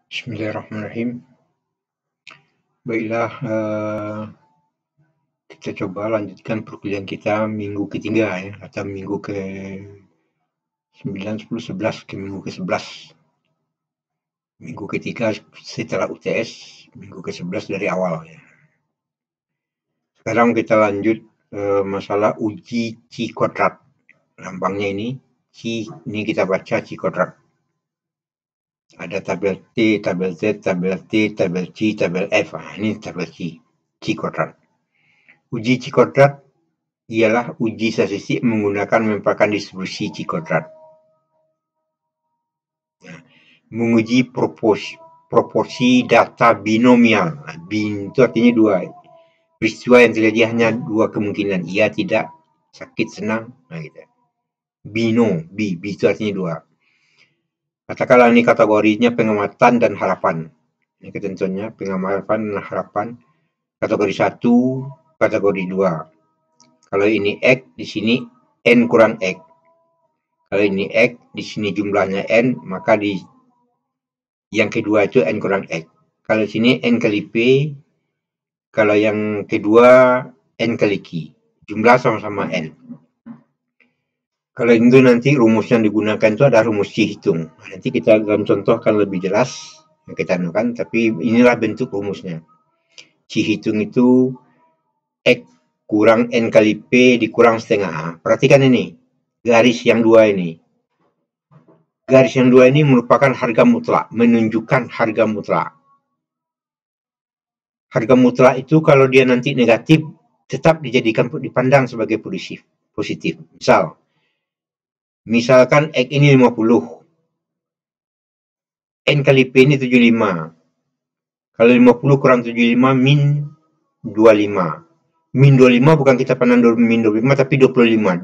Bismillahirrahmanirrahim. Baiklah, kita coba lanjutkan perkuliahan kita minggu ketiga ya, atau minggu ke 9, 10, 11 ke minggu ke 11. Minggu ketiga setelah UTS, minggu ke 11 dari awal ya. Sekarang kita lanjut masalah uji C kuadrat. Lambangnya ini C, ini kita baca C kuadrat. Ada tabel T, tabel Z, tabel T, tabel C, tabel F. Ini tabel C kuadrat. Uji C kuadrat ialah uji statistik menggunakan merupakan distribusi C kuadrat. Menguji proporsi data binomial. Bin itu artinya dua. Peristiwa yang terjadi hanya dua kemungkinan. Ia tidak, sakit, senang. Nah, gitu. B itu artinya dua. Katakanlah ini kategorinya pengamatan dan harapan. Ini ketentuannya pengamatan dan harapan. Kategori 1, kategori 2. Kalau ini X, di sini N kurang X. Kalau ini X, di sini jumlahnya N, maka di yang kedua itu N kurang X. Kalau di sini N kali P, kalau yang kedua N kali Q. Jumlah sama-sama N. Kalau itu nanti rumus yang digunakan itu ada rumus C hitung. Nanti kita akan contohkan lebih jelas yang kita anukan, tapi inilah bentuk rumusnya. C hitung itu X kurang N kali P dikurang setengah. Perhatikan ini, garis yang dua ini. Garis yang dua ini merupakan harga mutlak, menunjukkan harga mutlak. Harga mutlak itu kalau dia nanti negatif, tetap dipandang sebagai positif. Misalkan X ini 50, N kali P ini 75. Kalau 50 kurang 75 min 25. Min 25 bukan kita pandang min 25 tapi 25. 25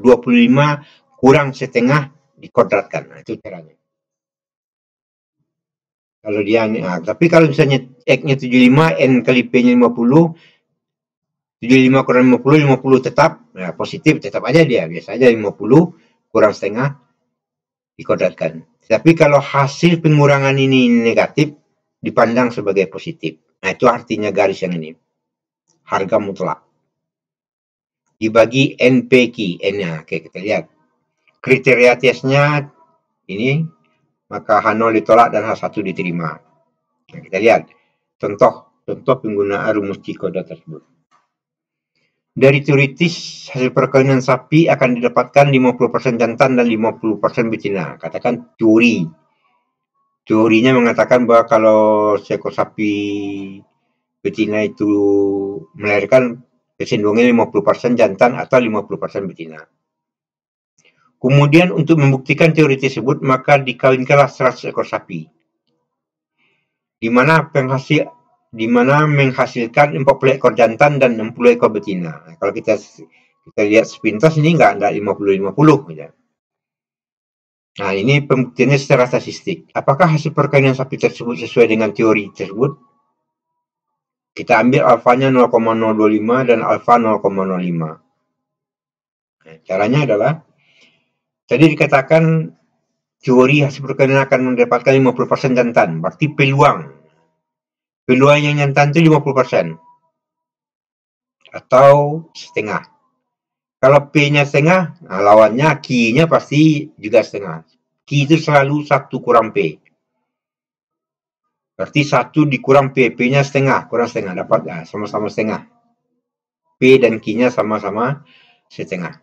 kurang setengah dikuadratkan. Nah, itu caranya. Kalau dia tapi kalau misalnya X-nya 75, N kali P-nya 50, 75 kurang 50, 50 tetap, nah positif tetap aja dia, biasa aja 50 kurang setengah dikuadratkan. Tapi kalau hasil pengurangan ini negatif, dipandang sebagai positif. Nah itu artinya garis yang ini. Harga mutlak. Dibagi NPQ, N-nya, oke kita lihat. Kriteria tesnya ini, maka H0 ditolak dan H1 diterima. Nah, kita lihat contoh penggunaan rumus C kuadrat tersebut. Dari teoritis, hasil perkawinan sapi akan didapatkan 50% jantan dan 50% betina. Katakan teori. Teorinya mengatakan bahwa kalau seekor sapi betina itu melahirkan kecenderungannya 50% jantan atau 50% betina. Kemudian untuk membuktikan teori tersebut, maka dikawinkanlah 100 ekor sapi. Di mana menghasilkan 40 ekor jantan dan 60 ekor betina. Nah, kalau kita lihat sepintas ini enggak 50-50 gitu. Nah, ini pembuktiannya secara statistik. Apakah hasil perkawinan sapi tersebut sesuai dengan teori tersebut? Kita ambil alfanya 0,025 dan alfa 0,05. Nah, caranya adalah tadi dikatakan teori hasil perkawinan akan mendapatkan 50% jantan. Berarti peluang yang jantan itu 50%. Atau setengah. Kalau P-nya setengah, nah lawannya Q-nya pasti juga setengah. Q itu selalu 1 kurang P. Berarti 1 dikurang P, P-nya setengah, kurang setengah, dapat sama-sama setengah. P dan Q-nya sama-sama setengah.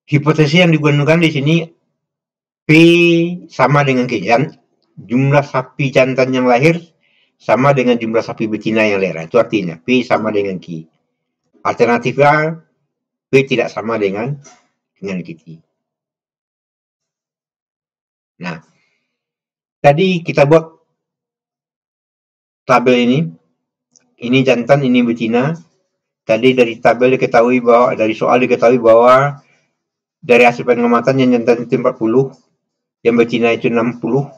Hipotesis yang digunakan di sini, P sama dengan Q. Jumlah sapi jantan yang lahir sama dengan jumlah sapi betina yang lahir. Itu artinya P sama dengan Q. Alternatifnya P tidak sama dengan Q. Nah, tadi kita buat tabel ini. Ini jantan, ini betina. Tadi dari tabel diketahui bahwa, dari soal diketahui bahwa dari hasil pengamatan yang jantan itu 40, yang betina itu 60,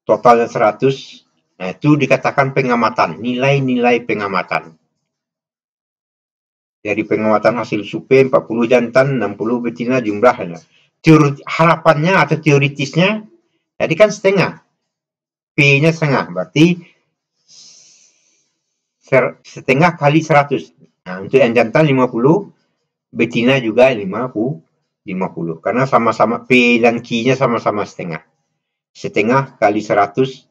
totalnya 100. Nah, itu dikatakan pengamatan, nilai-nilai pengamatan. Dari pengamatan hasil survei 40 jantan, 60 betina jumlahnya. Harapannya atau teoritisnya, tadi kan setengah. P-nya setengah, berarti setengah kali 100. Nah, untuk yang jantan 50, betina juga 50. Karena sama-sama P dan Q-nya sama-sama setengah. Setengah kali 100,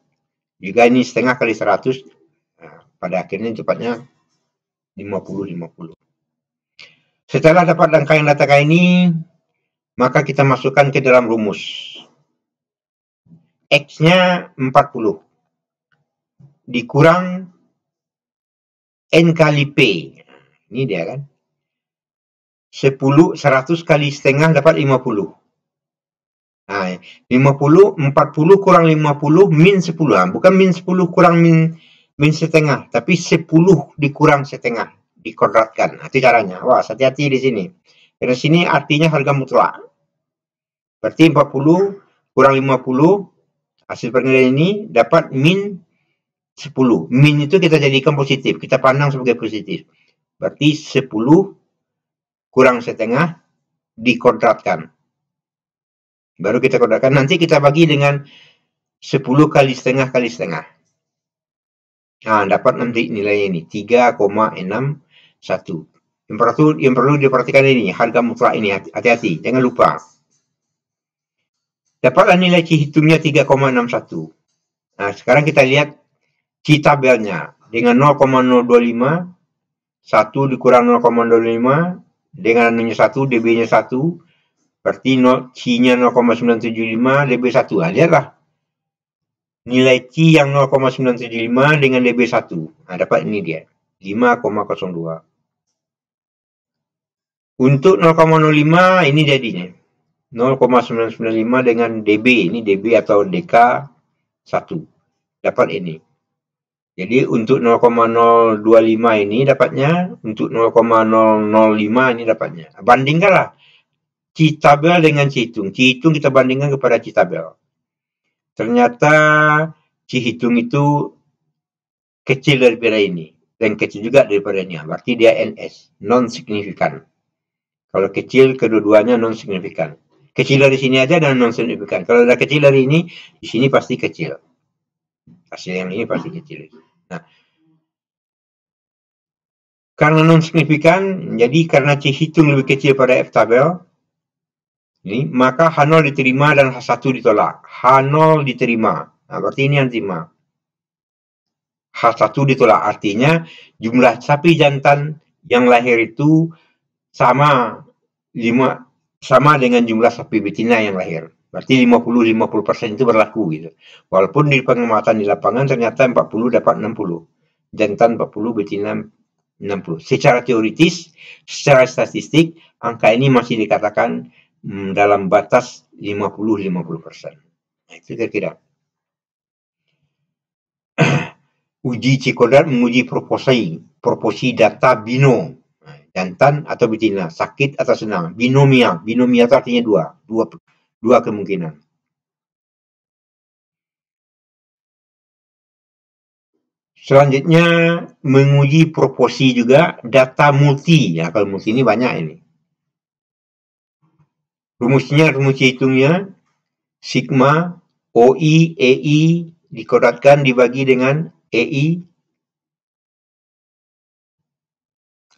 juga ini setengah kali 100. Nah, pada akhirnya cepatnya 50. Setelah dapat rangkaian data ini, maka kita masukkan ke dalam rumus. X-nya 40 dikurang N kali P. Ini dia kan. 100 kali setengah dapat 50. Nah, 40 kurang 50 min 10. Bukan min 10 kurang min setengah, tapi 10 dikurang setengah, dikodratkan. Itu caranya. Wah, hati-hati di sini. Karena sini artinya harga mutlak. Berarti 40 kurang 50, hasil penilaian ini dapat min 10. Min itu kita jadikan positif. Kita pandang sebagai positif. Berarti 10 kurang setengah dikodratkan. Baru kita kodratkan. Nanti kita bagi dengan 10 kali setengah kali setengah. Nah, dapat nanti nilai ini 3,61. Yang perlu diperhatikan ini, harga mutlak ini, hati-hati, jangan lupa. Dapatlah nilai C hitungnya 3,61. Nah, sekarang kita lihat C tabelnya dengan 0,025, 1 dikurang 0,25 dengan nya 1, DB-nya 1, berarti C-nya 0,975, DB 1. Nah, lihatlah. Nilai C yang 0,975 dengan DB1. Nah, dapat ini dia. 5,02. Untuk 0,05 ini jadinya. 0,995 dengan DB. Ini DB atau DK1. Dapat ini. Jadi untuk 0,025 ini dapatnya. Untuk 0,005 ini dapatnya. Bandingkanlah C tabel dengan C hitung. C hitung kita bandingkan kepada C tabel. Ternyata C hitung itu kecil daripada ini. Dan kecil juga daripada ini. Berarti dia NS. Non-signifikan. Kalau kecil, kedua-duanya non-signifikan. Kecil dari sini aja dan non-signifikan. Kalau ada kecil dari ini, di sini pasti kecil. Hasil yang ini pasti kecil. Nah, karena non-signifikan, jadi karena C hitung lebih kecil pada F tabel, ini, maka H0 diterima dan H1 ditolak. H0 diterima. Nah, berarti ini yang terima. H1 ditolak. Artinya jumlah sapi jantan yang lahir itu sama dengan jumlah sapi betina yang lahir. Berarti 50% itu berlaku gitu. Walaupun di pengamatan di lapangan ternyata 40 dapat 60. Jantan 40, betina 60. Secara teoritis, secara statistik, angka ini masih dikatakan dalam batas 50-50%. Nah, itu kira-kira. Uji Cikodat menguji proporsi data bino. Jantan atau betina, sakit atau senang. Binomial. Binomial itu artinya dua kemungkinan. Selanjutnya, menguji proporsi juga data multi. Ya, kalau multi ini banyak ini. Rumusnya, rumus hitungnya, sigma OI, EI, dikodatkan dibagi dengan EI.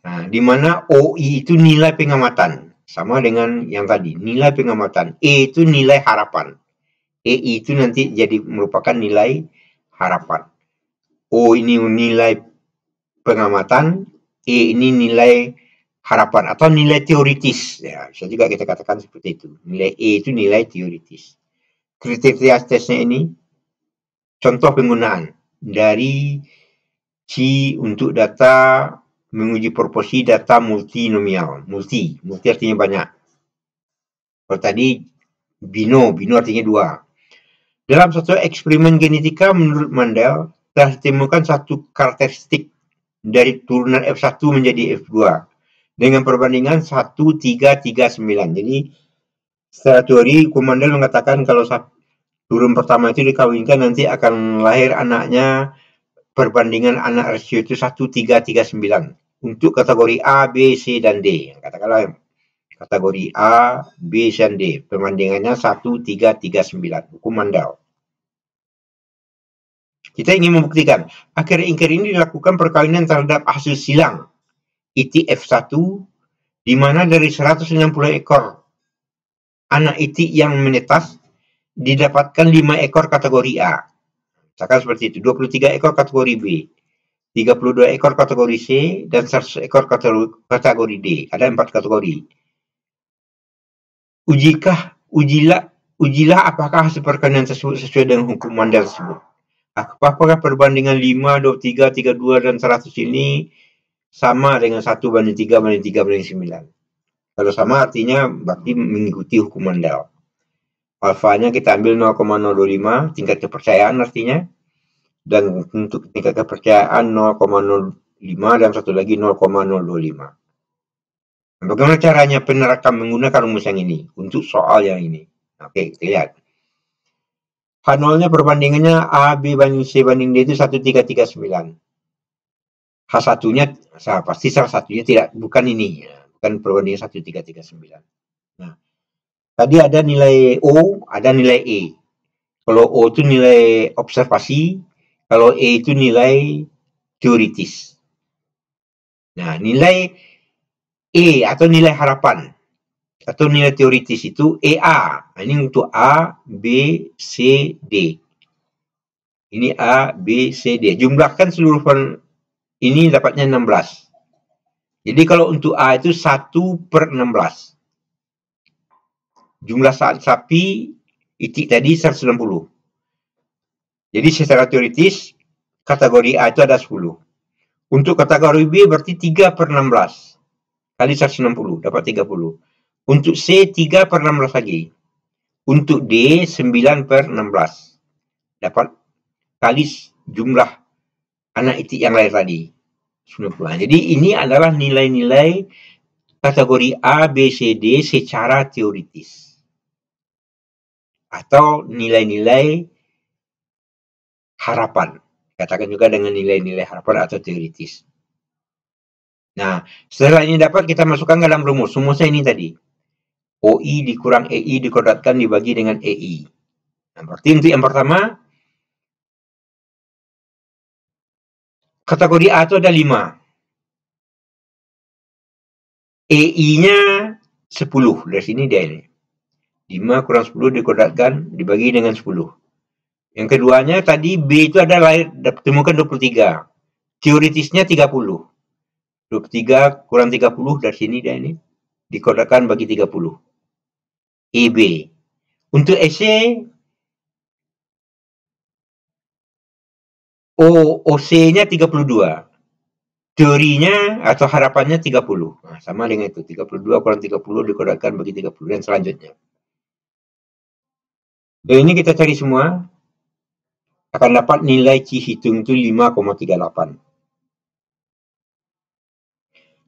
Nah, di mana OI itu nilai pengamatan. Sama dengan yang tadi, nilai pengamatan. E itu nilai harapan. EI itu nanti jadi merupakan nilai harapan. O ini nilai pengamatan, E ini nilai harapan atau nilai teoritis. Ya, bisa juga kita katakan seperti itu. Nilai E itu nilai teoritis. Kriteria tesnya ini contoh penggunaan dari C untuk data menguji proporsi data multinomial. Multi artinya banyak. Kalau tadi bino artinya dua. Dalam satu eksperimen genetika menurut Mendel telah ditemukan satu karakteristik dari turunan F1 menjadi F2 dengan perbandingan 1,339. Jadi secara teori Mendel mengatakan kalau turun pertama itu dikawinkan nanti akan lahir anaknya, perbandingan anak rasio itu 1,339 untuk kategori A, B, C, dan D. Katakanlah kategori A, B, dan D. Perbandingannya 1,339. Hukum Mendel. Kita ingin membuktikan akhir-akhir ini dilakukan perkawinan terhadap hasil silang itik F1 di mana dari 160 ekor anak itik yang menetas didapatkan 5 ekor kategori A. Misalkan seperti itu, 23 ekor kategori B, 32 ekor kategori C, dan 100 ekor kategori D. Ada 4 kategori. Ujilah apakah hasil perkawinan tersebut sesuai dengan hukum Mandel tersebut. Apakah perbandingan 5, 23, 32, dan 100 ini sama dengan 1:3, 3, 9. Kalau sama artinya berarti mengikuti hukum Mandel. Alfanya kita ambil 0,025, tingkat kepercayaan artinya. Dan untuk tingkat kepercayaan 0,05 dan satu lagi 0,025. Bagaimana caranya penerapan menggunakan rumus yang ini untuk soal yang ini? Oke, kita lihat. H0-nya perbandingannya A, B banding C banding D itu 1339. H1-nya pasti salah satunya bukan ini, bukan perbandingan 1339. Nah, tadi ada nilai O, ada nilai E. Kalau O itu nilai observasi, kalau E itu nilai teoritis. Nah, nilai E atau nilai harapan atau nilai teoritis itu EA. Ini untuk A, B, C, D. Ini A, B, C, D. Jumlahkan seluruh ini dapatnya 16. Jadi kalau untuk A itu 1/16. Jumlah sapi itik tadi 160. Jadi secara teoritis kategori A itu ada 10. Untuk kategori B berarti 3/16. Kali 160 dapat 30. Untuk C 3/16 lagi. Untuk D 9/16. Dapat kali jumlah anak itik yang lahir tadi. 90. Jadi ini adalah nilai-nilai kategori A, B, C, D secara teoritis. Atau nilai-nilai harapan. Katakan juga dengan nilai-nilai harapan atau teoritis. Nah, setelah ini dapat kita masukkan ke dalam rumus. Rumusnya ini tadi. OI dikurang EI dikuadratkan dibagi dengan EI. Nah, berarti untuk yang pertama, kategori A itu ada 5. EI-nya 10. Dari sini dia ini. 5 kurang 10 dikuadratkan dibagi dengan 10. Yang keduanya tadi B itu ada lahir, temukan 23. Teoritisnya 30. 23 kurang 30 dari sini dia ini. Dikuadratkan bagi 30. EB. Untuk EC, OC-nya 32. Teorinya atau harapannya 30. Nah, sama dengan itu. 32 kurang 30 dikuadratkan bagi 30 dan selanjutnya. Dan ini kita cari semua. Akan dapat nilai Cihitung itu 5,38.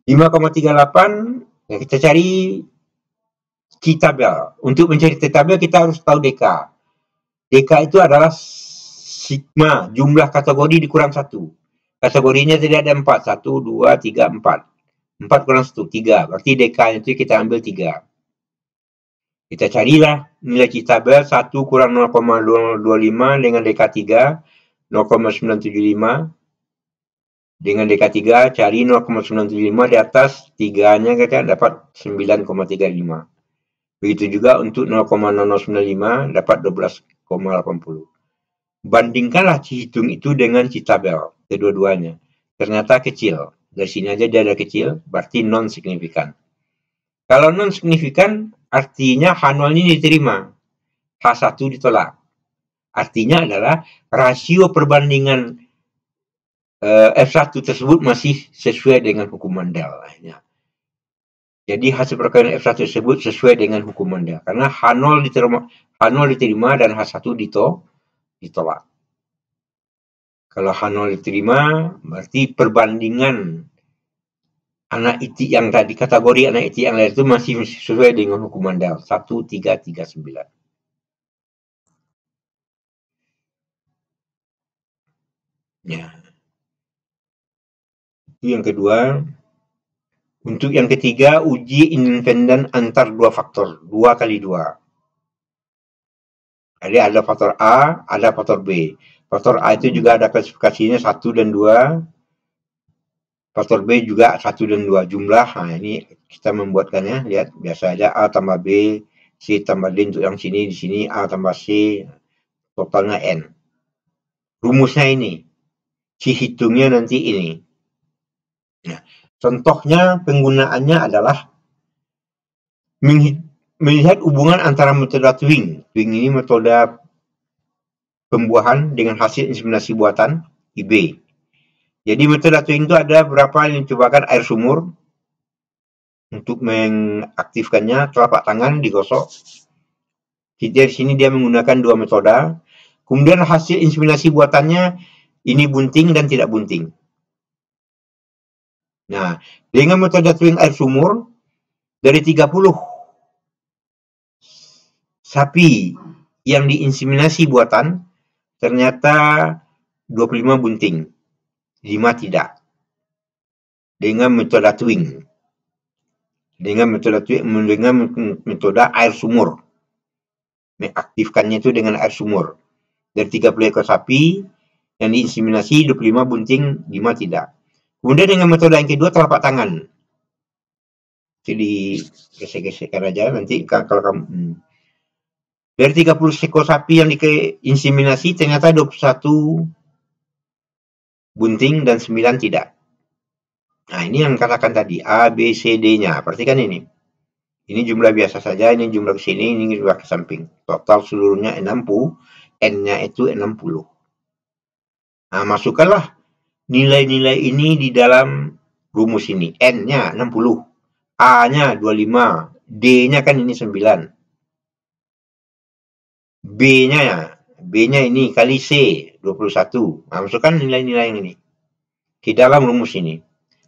5,38 kita cari T-tabel. Untuk mencari T-tabel kita harus tahu DK. DK itu adalah sigma, jumlah kategori dikurang 1. Kategorinya tidak ada 4. 1, 2, 3, 4. 4 kurang 1, 3. Berarti DK itu kita ambil 3. Kita carilah nilai T-tabel 1 kurang 0,025 dengan DK 3, 0,975. Dengan DK 3, cari 0,975 di atas 3-nya kita dapat 9,35. Begitu juga untuk 0,0095 dapat 12,80. Bandingkanlah Cihitung itu dengan T-tabel, kedua-duanya. Ternyata kecil. Dari sini aja dia ada kecil, berarti non-signifikan. Kalau non-signifikan, artinya H0 ini diterima. H1 ditolak. Artinya adalah rasio perbandingan F1 tersebut masih sesuai dengan hukum Mandel. Jadi hasil perkawinan F1 tersebut sesuai dengan hukum Mandel. Karena H0 diterima dan H1 ditolak. Kalau H0 diterima, berarti perbandingan anak itik yang tadi, kategori anak itik yang lain itu masih sesuai dengan hukum Mandel. 1339. Ya. Itu yang kedua. Untuk yang ketiga, uji independen antar dua faktor. 2 kali 2. Jadi ada faktor A, ada faktor B. Faktor A itu juga ada klasifikasinya 1 dan 2. Faktor B juga 1 dan 2 jumlah. Nah, ini kita membuatkannya. Lihat, biasa aja A tambah B, C tambah D untuk yang sini, di sini A tambah C, totalnya N. Rumusnya ini. Si hitungnya nanti ini. Nah, contohnya penggunaannya adalah melihat hubungan antara metode Twing. Twing ini metode pembuahan dengan hasil inseminasi buatan IB. Jadi metode Twing itu ada berapa yang dicobakan air sumur. Untuk mengaktifkannya, telapak tangan digosok. Di sini dia menggunakan 2 metode. Kemudian hasil inseminasi buatannya ini bunting dan tidak bunting. Nah, dengan metode Twing air sumur, dari 30 sapi yang diinseminasi buatan, ternyata 25 bunting, 5 tidak. Dengan metode Twing. Dengan metode air sumur. Mengaktifkannya itu dengan air sumur. Dari 30 ekor sapi yang diinseminasi, 25 bunting, 5 tidak. Kemudian dengan metode yang kedua, telapak tangan. Jadi gesek-gesekkan aja nanti kalau kamu dari 30 ekor sapi yang diinseminasi ternyata 21 bunting dan 9 tidak. Nah, ini yang katakan tadi A, B, C, D-nya. Perhatikan ini. Ini jumlah biasa saja, ini jumlah ke sini, ini jumlah ke samping. Total seluruhnya 60, N-nya itu 60. Nah, masukkanlah nilai-nilai ini di dalam rumus ini. N-nya 60, A-nya 25, D-nya kan ini 9. B-nya ini kali C, 21. Nah, masukkan nilai-nilai yang ini di dalam rumus ini.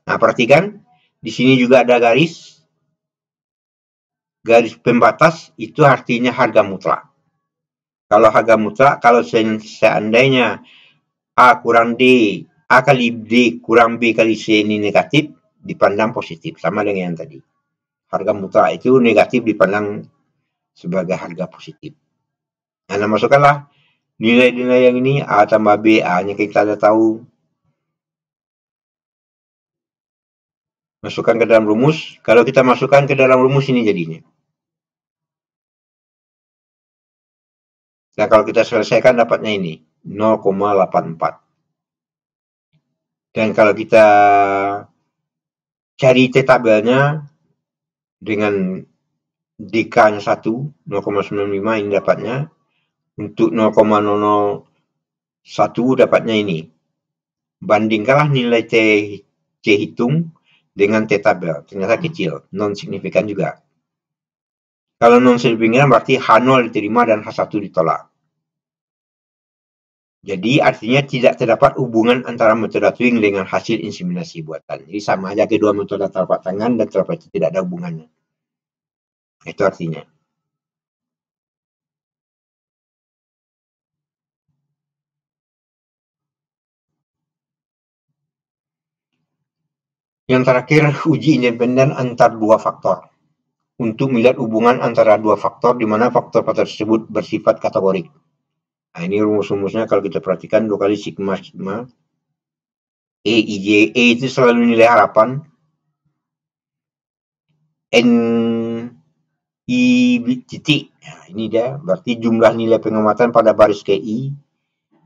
Nah, perhatikan, di sini juga ada garis pembatas, itu artinya harga mutlak. Kalau harga mutlak, kalau seandainya A kurang D, A kali D kurang B kali C ini negatif, dipandang positif, sama dengan yang tadi. Harga mutlak itu negatif dipandang sebagai harga positif. Nah, masukkanlah nilai-nilai yang ini, A tambah B, A-nya kita sudah tahu. Masukkan ke dalam rumus. Kalau kita masukkan ke dalam rumus ini jadinya. Nah, kalau kita selesaikan dapatnya ini, 0,84. Dan kalau kita cari T-tabelnya dengan DK-nya 1, 0,95 ini dapatnya. Untuk 0,001 dapatnya ini. Bandingkanlah nilai T hitung dengan T-tabel. Ternyata kecil, non-signifikan juga. Kalau non-signifikan berarti H0 diterima dan H1 ditolak. Jadi artinya tidak terdapat hubungan antara metode Twing dengan hasil inseminasi buatan. Jadi sama aja kedua metode telapak tangan dan telapak itu tidak ada hubungannya. Itu artinya. Yang terakhir, uji independen antar dua faktor. Untuk melihat hubungan antara dua faktor di mana faktor tersebut bersifat kategorik. Nah, ini rumus-rumusnya kalau kita perhatikan 2 kali sigma sigma. E, IJ, E itu selalu nilai harapan. N, I titik. Nah, ini dia, berarti jumlah nilai pengamatan pada baris KI.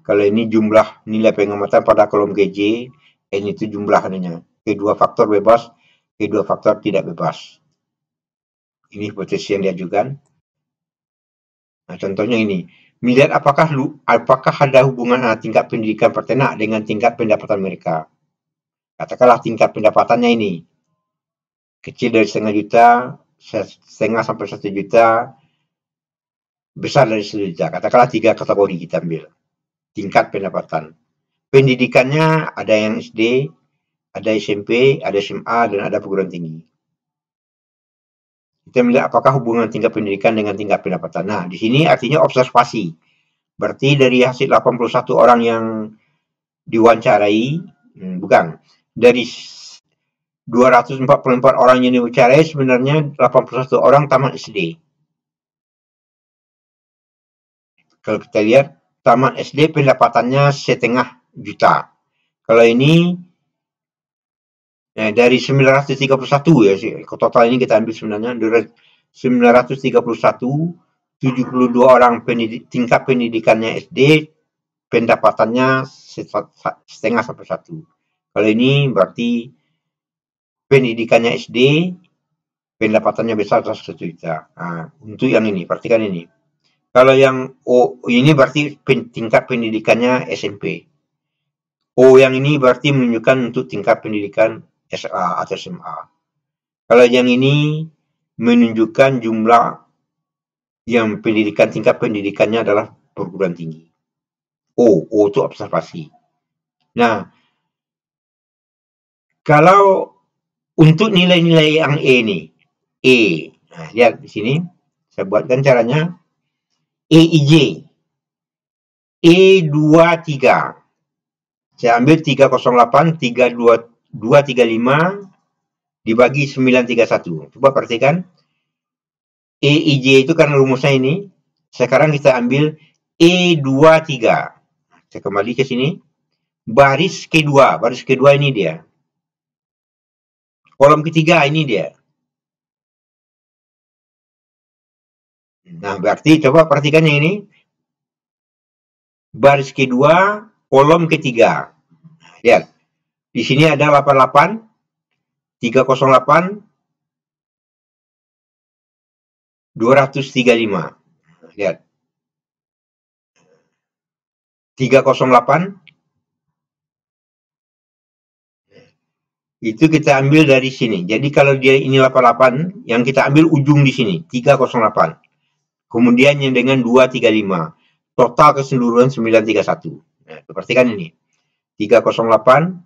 Kalau ini jumlah nilai pengamatan pada kolom KJ. N itu jumlahnya. Kedua faktor bebas, kedua faktor tidak bebas. Ini hipotesis yang diajukan. Nah, contohnya ini. Melihat apakah ada hubungan tingkat pendidikan peternak dengan tingkat pendapatan mereka. Katakanlah tingkat pendapatannya ini. Kecil dari setengah sampai 1 juta, besar dari 1 juta. Katakanlah 3 kategori kita ambil. Tingkat pendapatan. Pendidikannya ada yang SD, ada SMP, ada SMA, dan ada perguruan tinggi. Kita melihat apakah hubungan tingkat pendidikan dengan tingkat pendapatan. Nah, di sini artinya observasi. Berarti dari hasil 81 orang yang diwawancarai, bukan, dari 244 orang yang diwawancarai sebenarnya 81 orang tamat SD. Kalau kita lihat, tamat SD pendapatannya 1,5 juta. Kalau ini dari 931 ya, total ini kita ambil sebenarnya dari 931, 72 orang tingkat pendidikannya SD, pendapatannya 1,5 sampai 1. Kalau ini berarti pendidikannya SD, pendapatannya besar 1 juta. Nah, untuk yang ini, perhatikan ini. Kalau yang O ini berarti tingkat pendidikannya SMP. O yang ini berarti menunjukkan untuk tingkat pendidikan SA atau SMA. Kalau yang ini menunjukkan jumlah yang tingkat pendidikannya adalah perguruan tinggi. O itu observasi. Nah, kalau untuk nilai-nilai yang E nih, nah, lihat di sini, saya buatkan caranya. EIJ, E23, saya ambil 308, 235 dibagi 931. Coba perhatikan. EIJ itu kan rumusnya ini. Sekarang kita ambil E23. Saya kembali ke sini. Baris kedua. Baris kedua ini dia. Kolom ketiga ini dia. Nah, berarti coba perhatikan yang ini. Baris kedua, kolom ketiga. Nah, lihat. Di sini ada 88, 308, 235. Lihat. 308 itu kita ambil dari sini. Jadi kalau dia ini 88, yang kita ambil ujung di sini, 308. Kemudian yang dengan 235. Total keseluruhan 931. Nah, perhatikan ini. 308,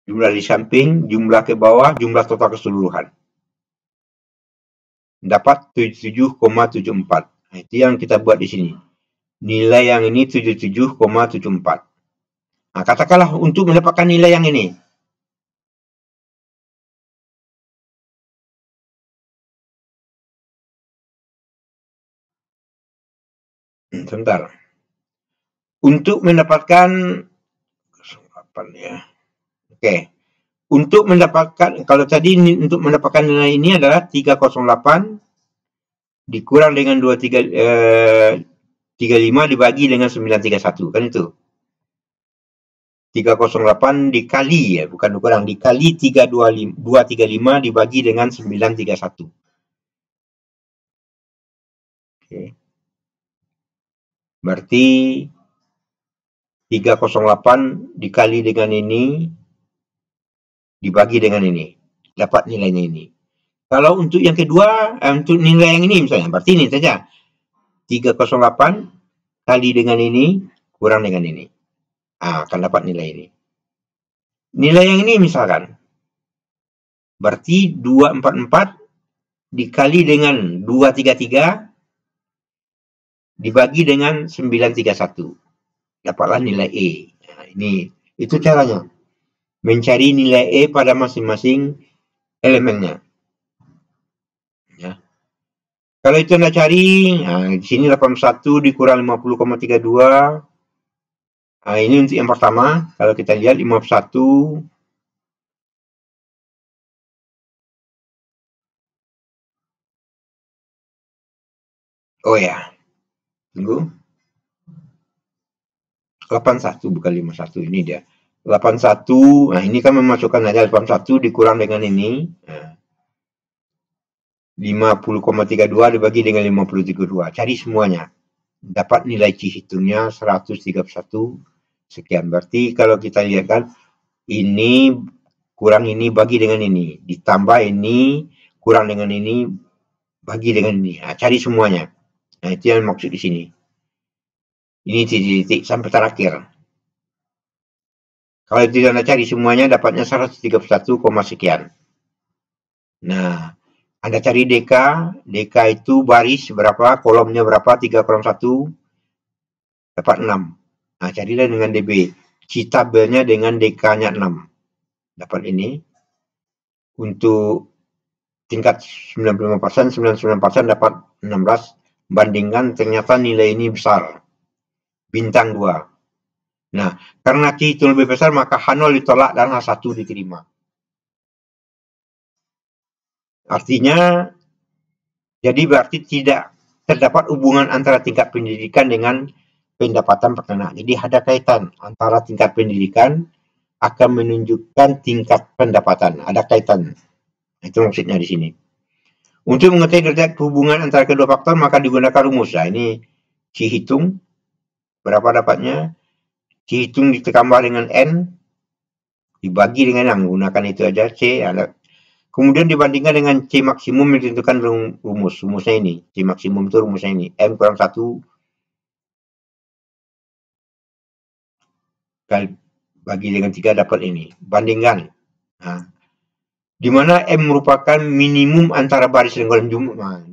jumlah di samping, jumlah ke bawah, jumlah total keseluruhan. Dapat 77,74. Nah, itu yang kita buat di sini. Nilai yang ini 77,74. Nah, katakanlah untuk mendapatkan nilai yang ini. Sebentar. Untuk mendapatkan ya. Oke. Untuk mendapatkan, kalau tadi untuk mendapatkan nilai ini adalah 308 dikurang dengan 35 dibagi dengan 931, kan itu. 308 dikali ya, bukan kurang, dikali 235 dibagi dengan 931. Oke. Berarti 308 dikali dengan ini dibagi dengan ini, dapat nilainya ini. Kalau untuk yang kedua, untuk nilai yang ini misalnya, berarti ini saja. 308 kali dengan ini, kurang dengan ini. Akan dapat nilai ini. Nilai yang ini misalkan, berarti 244 dikali dengan 233, dibagi dengan 931. Dapatlah nilai E. Nah, ini, itu caranya. Mencari nilai E pada masing-masing elemennya. Ya. Kalau itu Anda cari, di sini 81 dikurang 50,32. Nah, ini untuk yang pertama. Kalau kita lihat 51. Oh ya. Tunggu. 81 bukan 51. Ini dia. 81. Nah, ini kan memasukkan aja 81 dikurang dengan ini. Nah. 50,32 dibagi dengan 50,32. Cari semuanya. Dapat nilai C hitungnya 131 sekian. Berarti kalau kita lihat kan, ini kurang ini bagi dengan ini. Ditambah ini kurang dengan ini bagi dengan ini. Nah, cari semuanya. Nah, itu yang maksud di sini. Ini titik-titik sampai terakhir. Kalau tidak Anda cari semuanya, dapatnya 131, sekian. Nah, Anda cari DK. DK itu baris berapa, kolomnya berapa, 3 kurang 1, dapat 6. Nah, carilah dengan DB. Citabelnya dengan DK-nya 6. Dapat ini. Untuk tingkat 95%, 99% dapat 16. bandingkan ternyata nilai ini besar, bintang 2. Nah, karena C itu lebih besar, maka H0 ditolak dan H1 diterima. Artinya, jadi berarti tidak terdapat hubungan antara tingkat pendidikan dengan pendapatan peternak. Jadi ada kaitan antara tingkat pendidikan akan menunjukkan tingkat pendapatan. Ada kaitan. Itu maksudnya di sini. Untuk mengetahui derajat hubungan antara kedua faktor, maka digunakan rumus. Nah, ini C hitung. Berapa dapatnya? C hitung ditambah dengan N, dibagi dengan yang menggunakan itu aja C. Kemudian dibandingkan dengan C maksimum yang ditentukan rumusnya ini. C maksimum itu rumusnya ini. M kurang 1 kali bagi dengan 3 dapat ini. Bandingkan. Nah, di mana M merupakan minimum antara baris dan kolom jumlah. Nah,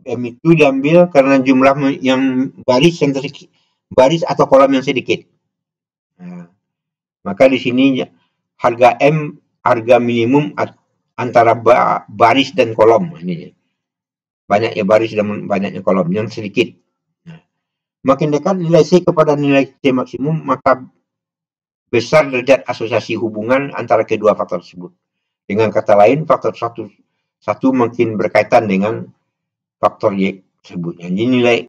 M itu diambil karena jumlah yang baris yang sedikit, baris atau kolom yang sedikit. Nah, maka di sini harga M, harga minimum antara baris dan kolom. Ini banyaknya baris dan banyaknya kolom yang sedikit. Nah, makin dekat nilai C kepada nilai C maksimum, maka besar derajat asosiasi hubungan antara kedua faktor tersebut. Dengan kata lain, faktor satu makin berkaitan dengan faktor Y tersebut. Jadi nilai